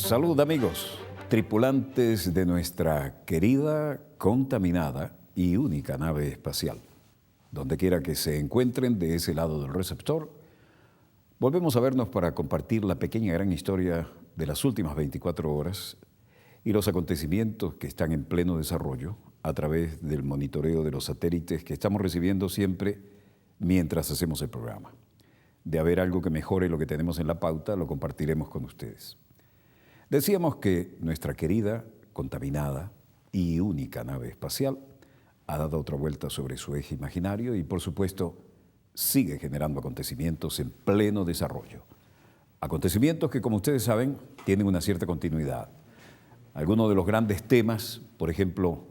Salud amigos, tripulantes de nuestra querida, contaminada y única nave espacial. Donde quiera que se encuentren de ese lado del receptor, volvemos a vernos para compartir la pequeña gran historia de las últimas 24 horas y los acontecimientos que están en pleno desarrollo a través del monitoreo de los satélites que estamos recibiendo siempre mientras hacemos el programa. De haber algo que mejore lo que tenemos en la pauta, lo compartiremos con ustedes. Decíamos que nuestra querida, contaminada y única nave espacial ha dado otra vuelta sobre su eje imaginario y, por supuesto, sigue generando acontecimientos en pleno desarrollo. Acontecimientos que, como ustedes saben, tienen una cierta continuidad. Algunos de los grandes temas, por ejemplo,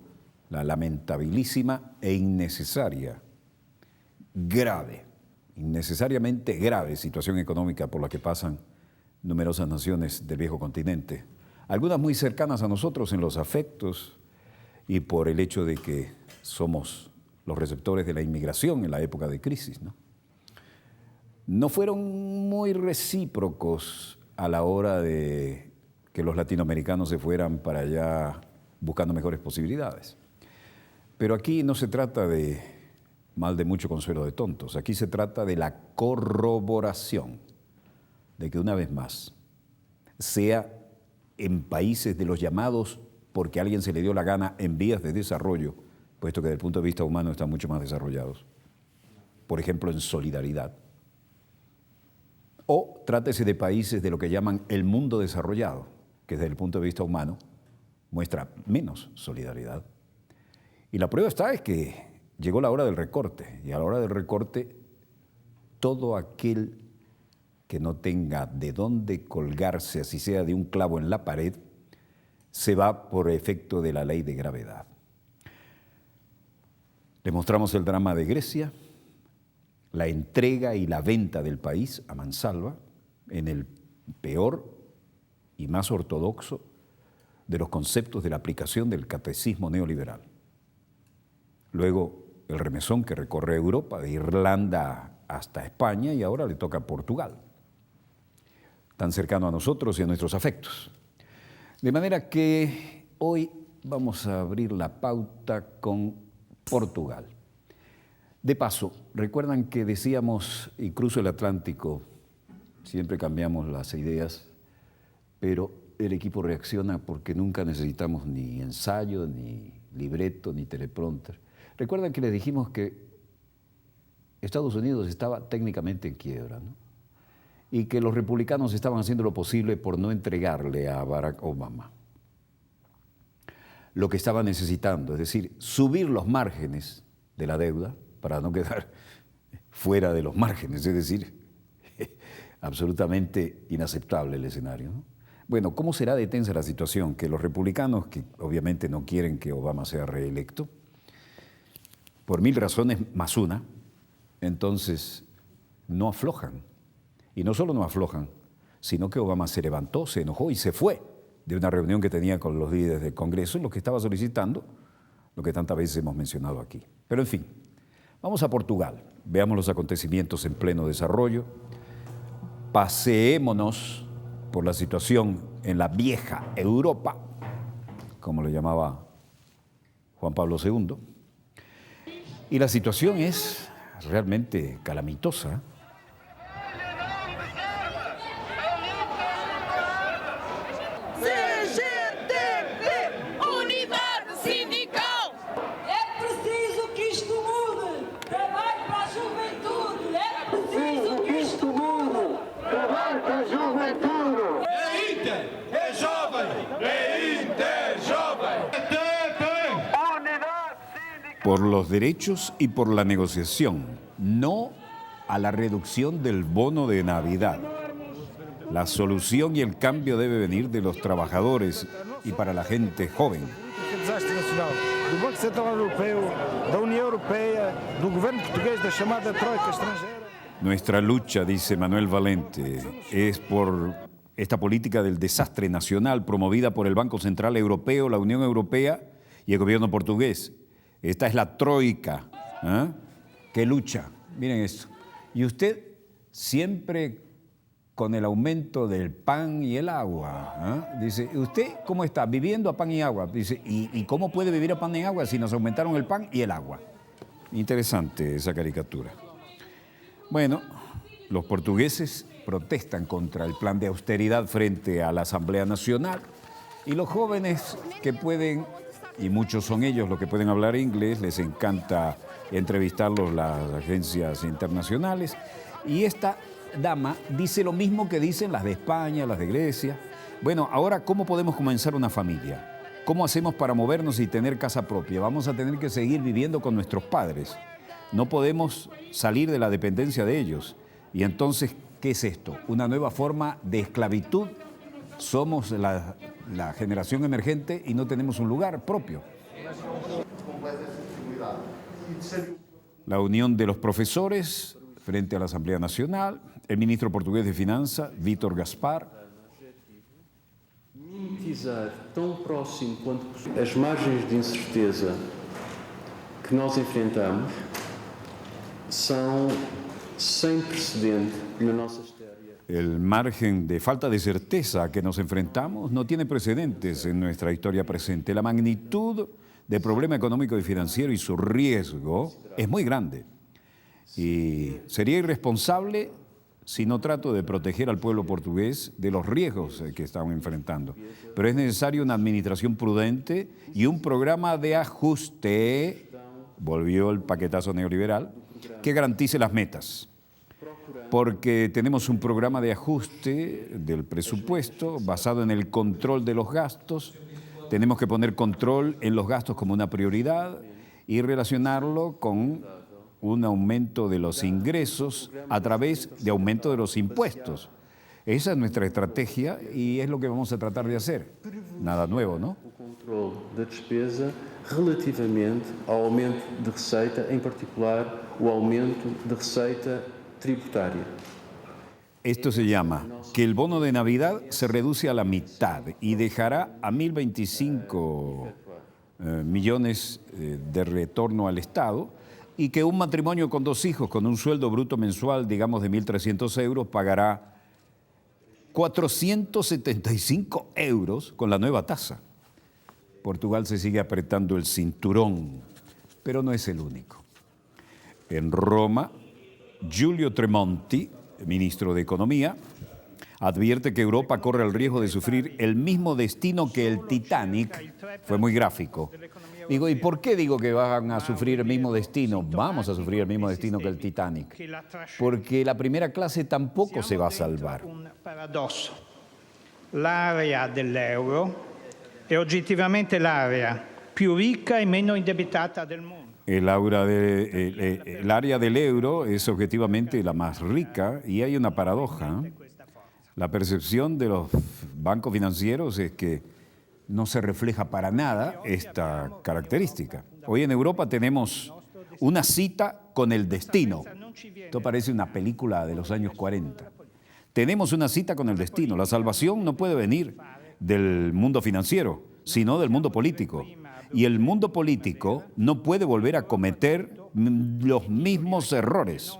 la lamentabilísima e innecesariamente grave situación económica por la que pasan numerosas naciones del viejo continente, algunas muy cercanas a nosotros en los afectos y por el hecho de que somos los receptores de la inmigración en la época de crisis, No fueron muy recíprocos a la hora de que los latinoamericanos se fueran para allá buscando mejores posibilidades. Pero aquí no se trata de mal de mucho consuelo de tontos, aquí se trata de la corroboración de que una vez más, sea en países de los llamados porque a alguien se le dio la gana en vías de desarrollo, puesto que desde el punto de vista humano están mucho más desarrollados, por ejemplo en solidaridad, o trátese de países de lo que llaman el mundo desarrollado, que desde el punto de vista humano muestra menos solidaridad. Y la prueba está es que llegó la hora del recorte, y a la hora del recorte todo aquel que no tenga de dónde colgarse, así sea de un clavo en la pared, se va por efecto de la ley de gravedad. Les mostramos el drama de Grecia, la entrega y la venta del país a mansalva en el peor y más ortodoxo de los conceptos de la aplicación del catecismo neoliberal. Luego, el remesón que recorre Europa, de Irlanda hasta España, y ahora le toca a Portugal, tan cercano a nosotros y a nuestros afectos. De manera que hoy vamos a abrir la pauta con Portugal. De paso, recuerdan que decíamos, y cruzo el Atlántico, siempre cambiamos las ideas, pero el equipo reacciona porque nunca necesitamos ni ensayo, ni libreto, ni teleprompter. Recuerdan que les dijimos que Estados Unidos estaba técnicamente en quiebra, y que los republicanos estaban haciendo lo posible por no entregarle a Barack Obama lo que estaba necesitando, es decir, subir los márgenes de la deuda para no quedar fuera de los márgenes, es decir, absolutamente inaceptable el escenario, Bueno, ¿cómo será de tensa la situación? Que los republicanos, que obviamente no quieren que Obama sea reelecto, por mil razones más una, entonces no aflojan. Y no solo no aflojan, sino que Obama se levantó, se enojó y se fue de una reunión que tenía con los líderes del Congreso en lo que estaba solicitando lo que tantas veces hemos mencionado aquí. Pero en fin, vamos a Portugal, veamos los acontecimientos en pleno desarrollo, paseémonos por la situación en la vieja Europa, como le llamaba Juan Pablo II, y la situación es realmente calamitosa. Por los derechos y por la negociación, no a la reducción del bono de Navidad. La solución y el cambio debe venir de los trabajadores y para la gente joven. Do Banco Central Europeo, da Unión Europea, del gobierno portugués, de llamada troika extranjera. Nuestra lucha, dice Manuel Valente, es por esta política del desastre nacional promovida por el Banco Central Europeo, la Unión Europea y el gobierno portugués. Esta es la troika, que lucha. Miren esto. Y usted siempre con el aumento del pan y el agua. Dice, ¿usted cómo está? Viviendo a pan y agua. Dice, ¿y cómo puede vivir a pan y agua si nos aumentaron el pan y el agua? Interesante esa caricatura. Bueno, los portugueses protestan contra el plan de austeridad frente a la Asamblea Nacional y los jóvenes que pueden, y muchos son ellos los que pueden hablar inglés, les encanta entrevistarlos las agencias internacionales, y esta dama dice lo mismo que dicen las de España, las de Grecia. Bueno, ahora, ¿cómo podemos comenzar una familia? ¿Cómo hacemos para movernos y tener casa propia? Vamos a tener que seguir viviendo con nuestros padres. No podemos salir de la dependencia de ellos. Y entonces, ¿qué es esto? ¿Una nueva forma de esclavitud? Somos la generación emergente y no tenemos un lugar propio. La unión de los profesores frente a la Asamblea Nacional, el ministro portugués de Finanzas, Vítor Gaspar. Mimetizar tão próximo quanto possível as margens de incerteza que nós enfrentamos são sem precedente na nossa história. El margen de falta de certeza a que nos enfrentamos no tiene precedentes en nuestra historia presente. La magnitud del problema económico y financiero y su riesgo es muy grande. Y sería irresponsable si no trato de proteger al pueblo portugués de los riesgos que están enfrentando. Pero es necesaria una administración prudente y un programa de ajuste, volvió el paquetazo neoliberal, que garantice las metas. Porque tenemos un programa de ajuste del presupuesto basado en el control de los gastos. Tenemos que poner control en los gastos como una prioridad y relacionarlo con un aumento de los ingresos a través de aumento de los impuestos. Esa es nuestra estrategia y es lo que vamos a tratar de hacer. Nada nuevo, ¿no? O controle da despesa relativamente ao aumento de receita, em particular o aumento de receita tributária. Esto se llama que el bono de Navidad se reduce a la mitad y dejará a 1.025 millones de retorno al Estado, y que un matrimonio con 2 hijos con un sueldo bruto mensual, digamos, de 1.300 euros, pagará 475 euros con la nueva tasa. Portugal se sigue apretando el cinturón, pero no es el único. En Roma, Giulio Tremonti, ministro de Economía, advierte que Europa corre el riesgo de sufrir el mismo destino que el Titanic. Fue muy gráfico. Digo, ¿y por qué digo que van a sufrir el mismo destino? Vamos a sufrir el mismo destino que el Titanic. Porque la primera clase tampoco se va a salvar. Un paradosso. L'area dell'euro è oggettivamente l'area più ricca e meno indebitata del mondo. El área del euro es objetivamente la más rica y hay una paradoja. La percepción de los bancos financieros es que no se refleja para nada esta característica. Hoy en Europa tenemos una cita con el destino. Esto parece una película de los años 40. Tenemos una cita con el destino. La salvación no puede venir del mundo financiero, sino del mundo político. Y el mundo político no puede volver a cometer los mismos errores.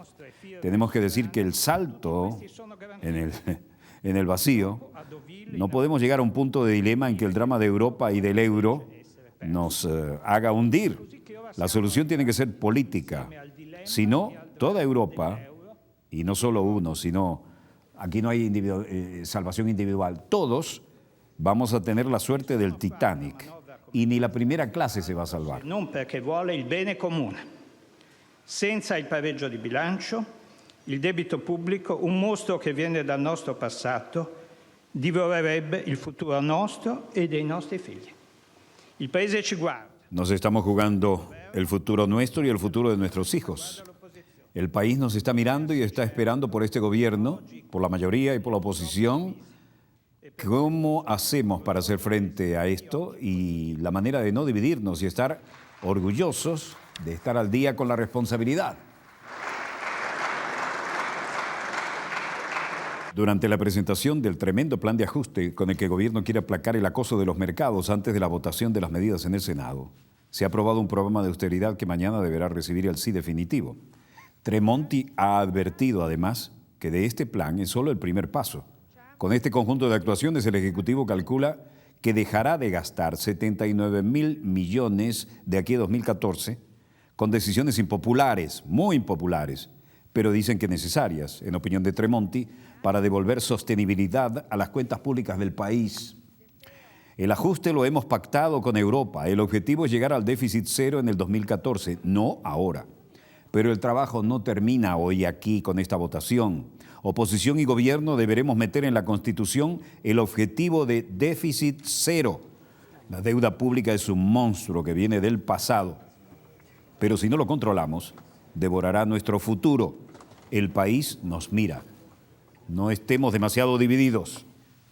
Tenemos que decir que el salto en el vacío, no podemos llegar a un punto de dilema en que el drama de Europa y del euro nos haga hundir. La solución tiene que ser política. Si no, toda Europa, y no solo uno, sino aquí no hay salvación individual, todos vamos a tener la suerte del Titanic y ni la primera clase se va a salvar. Non perché vuole il bene comune. Senza il pareggio di bilancio, il debito pubblico, un mostro che viene dal nostro passato, divorerebbe il futuro nostro e dei nostri figli. Il Paese ci guarda. Nos estamos jugando el futuro nuestro y el futuro de nuestros hijos. El país nos está mirando y está esperando por este gobierno, por la mayoría y por la oposición. ¿Cómo hacemos para hacer frente a esto? Y la manera de no dividirnos y estar orgullosos de estar al día con la responsabilidad. Durante la presentación del tremendo plan de ajuste con el que el gobierno quiere aplacar el acoso de los mercados antes de la votación de las medidas en el Senado, se ha aprobado un programa de austeridad que mañana deberá recibir el sí definitivo. Tremonti ha advertido, además, que de este plan es solo el primer paso. Con este conjunto de actuaciones, el Ejecutivo calcula que dejará de gastar 79.000 millones de aquí a 2014 con decisiones impopulares, muy impopulares, pero dicen que necesarias, en opinión de Tremonti, para devolver sostenibilidad a las cuentas públicas del país. El ajuste lo hemos pactado con Europa. El objetivo es llegar al déficit cero en el 2014, no ahora. Pero el trabajo no termina hoy aquí con esta votación. Oposición y gobierno deberemos meter en la Constitución el objetivo de déficit cero. La deuda pública es un monstruo que viene del pasado. Pero si no lo controlamos, devorará nuestro futuro. El país nos mira. No estemos demasiado divididos.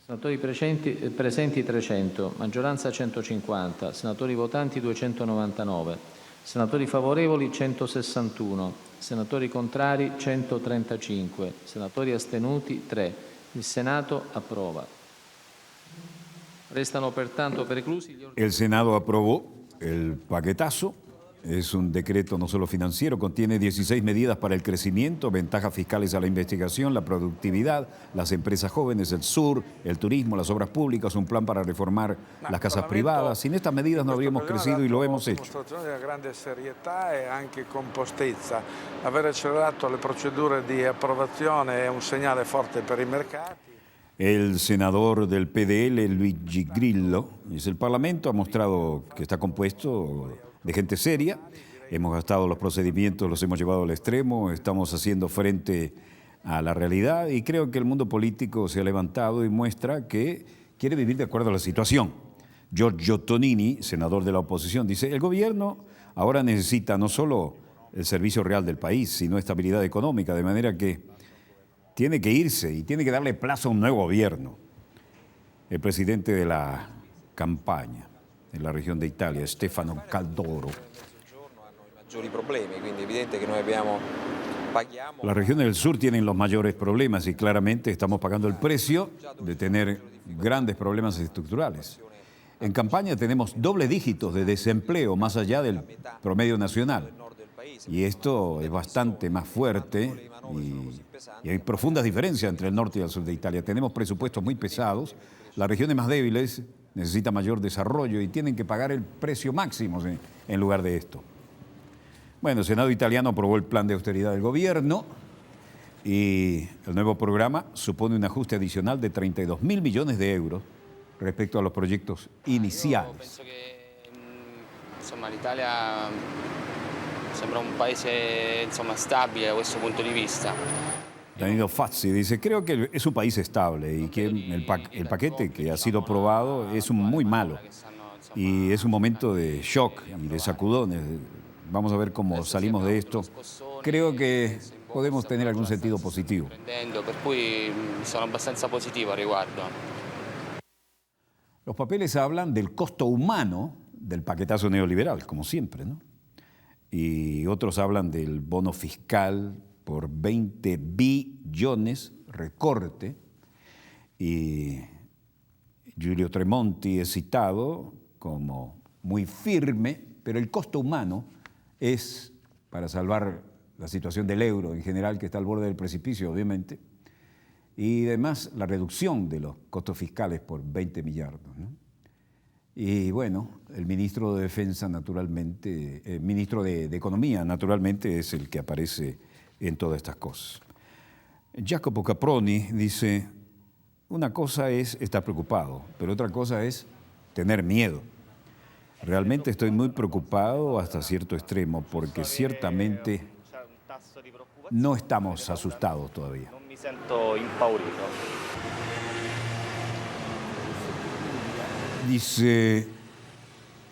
Senatori presenti 300, maggioranza 150, senatori votanti 299, senatori favorevoli 161, senatori contrari 135, senatori astenuti 3. Il Senato approva. Restano pertanto preclusi gli ordini. El Senado aprobó el paquetazo. Es un decreto no solo financiero, contiene 16 medidas para el crecimiento, ventajas fiscales a la investigación, la productividad, las empresas jóvenes, el sur, el turismo, las obras públicas, un plan para reformar las casas privadas. Sin estas medidas no habríamos crecido y lo hemos hecho. Dimostrazione di grande serietà e anche compostezza. Aver accelerato le procedure di approvazione è un segnale forte per i mercati. El senador del PDL, Luigi Grillo, dice: el Parlamento ha mostrado que está compuesto de gente seria, hemos gastado los procedimientos, los hemos llevado al extremo, estamos haciendo frente a la realidad y creo que el mundo político se ha levantado y muestra que quiere vivir de acuerdo a la situación. Giorgio Tonini, senador de la oposición, dice: el gobierno ahora necesita no solo el servicio real del país, sino estabilidad económica, de manera que tiene que irse y tiene que darle plazo a un nuevo gobierno. El presidente de la campaña en la región de Italia, Stefano Caldoro. Las regiones del sur tienen los mayores problemas y claramente estamos pagando el precio de tener grandes problemas estructurales. En campaña tenemos doble dígitos de desempleo más allá del promedio nacional. Y esto es bastante más fuerte y hay profundas diferencias entre el norte y el sur de Italia. Tenemos presupuestos muy pesados. Las regiones más débiles necesitan mayor desarrollo y tienen que pagar el precio máximo en lugar de esto. Bueno, el Senado italiano aprobó el plan de austeridad del gobierno y el nuevo programa supone un ajuste adicional de 32.000 millones de euros respecto a los proyectos iniciales. Penso che insomma, l'Italia sembra un paese insomma, stabile da questo punto di vista. Danilo Fazzi dice: creo que es un país estable y que el paquete que ha sido aprobado es muy malo y es un momento de shock y de sacudones. Vamos a ver cómo salimos de esto. Creo que podemos tener algún sentido positivo. Per cui sono abbastanza positivo al riguardo. Los papeles hablan del costo humano del paquetazo neoliberal, como siempre, ¿no? Y otros hablan del bono fiscal por 20 billones, recorte, y Giulio Tremonti es citado como muy firme, pero el costo humano es para salvar la situación del euro en general, que está al borde del precipicio, obviamente, y además la reducción de los costos fiscales por 20 millardos, ¿no? Y bueno, el ministro de Defensa, naturalmente, el ministro de Economía, naturalmente, es el que aparece en todas estas cosas. Jacopo Caproni dice: una cosa es estar preocupado, pero otra cosa es tener miedo. Realmente estoy muy preocupado hasta cierto extremo, porque ciertamente no estamos asustados todavía. Non mi sento impaurito. Dice: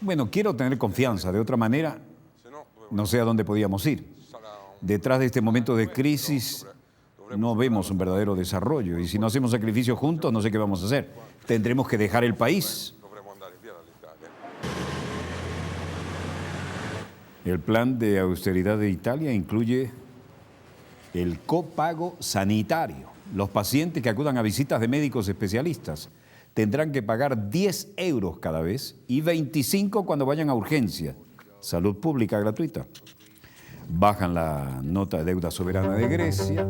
bueno, quiero tener confianza, de otra manera no sé a dónde podíamos ir. Detrás de este momento de crisis no vemos un verdadero desarrollo y si no hacemos sacrificios juntos no sé qué vamos a hacer. Tendremos que dejar el país. El plan de austeridad de Italia incluye el copago sanitario. Los pacientes que acudan a visitas de médicos especialistas tendrán que pagar 10 euros cada vez y 25 cuando vayan a urgencia. Salud pública gratuita. Bajan la nota de deuda soberana de Grecia.